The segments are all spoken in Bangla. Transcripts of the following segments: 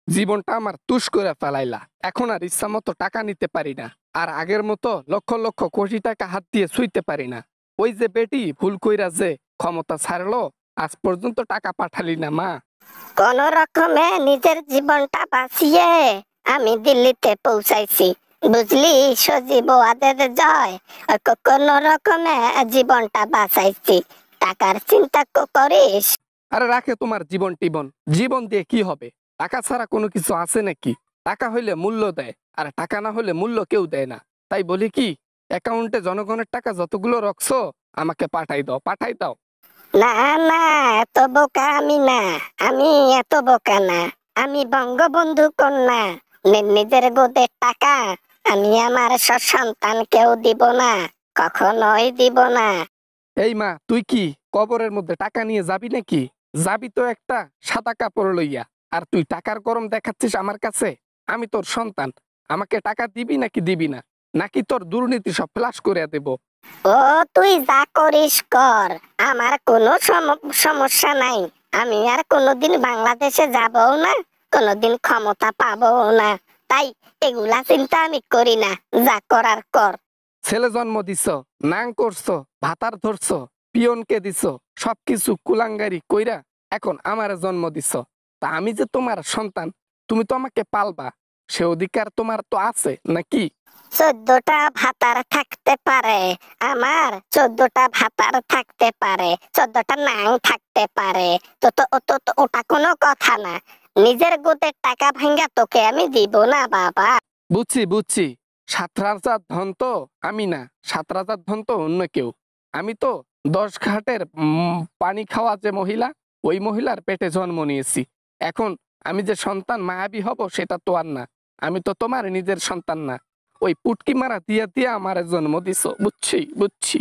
জীবনটা আমার তুষ করে ফেলাইলা। এখন আর ইচ্ছা মতো টাকা নিতে পারি না। আর আগের মতো লক্ষ লক্ষ কোটি টাকা হাত দিয়ে ছুঁইতে পারি না। ওই যে বেটি ভুল কইরা যে ক্ষমতা ছাড়লো, আজ পর্যন্ত টাকা পাঠালি না মা। কোন রকমে নিজের জীবনটা বাঁচিয়ে আমি দিল্লিতে পৌঁছাইছি, বুঝলি সজীব ওয়াদের জয়। কোন রকমে জীবনটা বাঁচাইছি, টাকার চিন্তা করিস? আরে রাখে তোমার জীবন টিবন, জীবন দিয়ে কি হবে? টাকা ছাড়া কোনো কিছু আছে নাকি? টাকা হইলে মূল্য দেয়, আর টাকা না হলে মূল্য কেউ দেয় না। তাই বলি কি, অ্যাকাউন্টে জনগণের টাকা যতগুলো রাখছো আমাকে পাঠাই দাও, পাঠাই দাও। না না, এত বোকা আমি না, আমি এত বোকা না। আমি বঙ্গবন্ধু কন্যা, নিজের গোদের টাকা আমি আমার সন্তানকেও দিব না, কখনোই দিব না। এই মা, তুই কি কবরের মধ্যে টাকা নিয়ে যাবি নাকি? যাবি তো একটা সাদা কাপড় লইয়া, আর তুই টাকার গরম দেখাচ্ছিস আমার কাছে? আমি তোর সন্তান, আমাকে টাকা দিবি নাকি দিবি না? নাকি তোর দুর্নীতি সব ফ্লাশ করে দেব? ও, তুই যা করিস কর, আমার কোনো সমস্যা নাই। আমি আর কোনোদিন বাংলাদেশে যাবও না, কোনোদিন ক্ষমতা পাবও না। তাই এগুলা চিন্তা আমি করি না, যা করার কর। ছেলে জন্ম দিছ, নাং করছো, ভাতার ধরছো, পিয়নকে দিছ, সবকিছু কুলাঙ্গারি কইরা এখন আমারে জন্ম দিছ। তা আমি যে তোমার সন্তান, তুমি তো আমাকে পালবা, সে অধিকার তোমার তো আছে নাকি? 14টা ভাতার থাকতে পারে, আমার 14টা ভাতার থাকতে পারে, 14টা নাং থাকতে পারে। তো ওটা কোনো কথা না। নিজের গোদের টাকা ভাঙ্গা তোকে আমি দিব না বাবা। বুঝছি বুঝছি, সাত রাজার ধন তো আমি না, সাত রাজার ধন তো অন্য কেউ। আমি তো 10 ঘাটের পানি খাওয়া যে মহিলা, ওই মহিলার পেটে জন্ম নিয়েছি। এখন আমি যে সন্তান মায়াবী হব সেটা তো আর না। আমি তো তোমার নিজের সন্তান না, ওই পুটকি মারা দিয়া দিয়া আমার জন্ম দিছ। বুঝছি বুঝছি।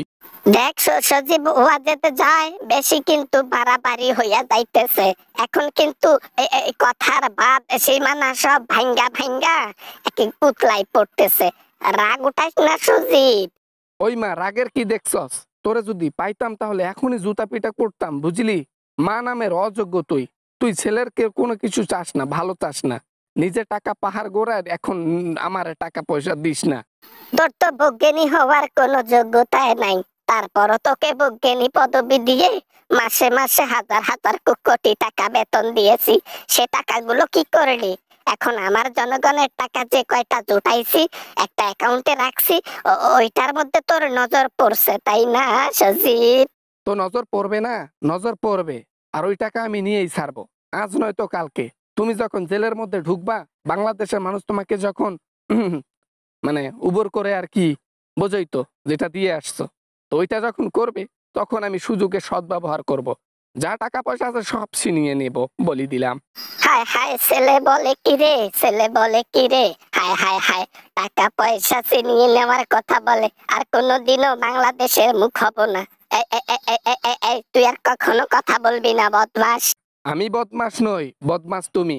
দেখ সজীব ওয়া যেতে যায় বেশি কিন্তু বাড়াবাড়ি হইয়া যাইতেছে। এখন কিন্তু এই কথার বাদ সীমানা সব ভাঙ্গা ভাঙ্গা এক এক পুতলাই পড়তেছে। রাগ উঠাইস না সজীব। ওই মা, রাগের কি দেখছস? তোরে যদি পাইতাম তাহলে এখনই জুতা পিটা করতাম, বুঝলি? মা নামের অযোগ্য তুই। তুই ছেলের কে কোনো কিছু চাস না, ভালো চাস না। নিজে টাকা পাহাড় গোড়ায়, এখন আমার টাকা পয়সা দিস না। তোর তো বৈজ্ঞানী হওয়ার কোনো যোগ্যতাই নাই, তারপরও তোকে বৈজ্ঞানী পদবি দিয়ে মাসে মাসে হাজার হাজার কোটি টাকা বেতন দিয়েছি। সে টাকাগুলো কি করলি? এখন আমার জনগণের টাকা যে কয়টা জুটাইছি একটা অ্যাকাউন্টে রাখছি, ওইটার মধ্যে তোর নজর পড়ছে তাই না সজীব? তো নজর পড়বে না? নজর পড়বে। আর ওই টাকা আমি নিয়েই ছাড়বো, আজ নয়তো কালকে। তুমি যখন জেলের মধ্যে ঢুকবা, বাংলাদেশের মানুষ তোমাকে যখন মানে উবর করে আর কি, বোঝই তো, যেটা দিয়ে আসছো, তো ওইটা যখন করবে, তখন আমি সুযোগে সদ্ব্যবহার করব। যা টাকা পয়সা আছে সব ছিনিয়ে নেব, বলি দিলাম। হায় হায়, ছেলে বলে কি রে, ছেলে বলে কি রে, হায় হায় হায়, টাকা পয়সা ছিনিয়ে নেওয়ার কথা বলে। আর কোনোদিনও বাংলাদেশের মুখ হব না। তুই আর কখনো কথা বলবি না, বদমাস। আমি বদমাস নই, বদমাস তুমি।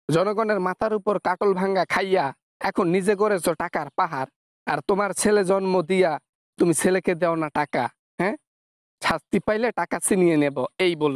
জনগণের মাথার উপর কাটল ভাঙ্গা খাইয়া এখন নিজে করেছো টাকার পাহাড়। আর তোমার ছেলে জন্ম দিয়া তুমি ছেলেকে দেও না টাকা। হ্যাঁ, শাস্তি পাইলে টাকা ছিনিয়ে নেব, এই বললাম।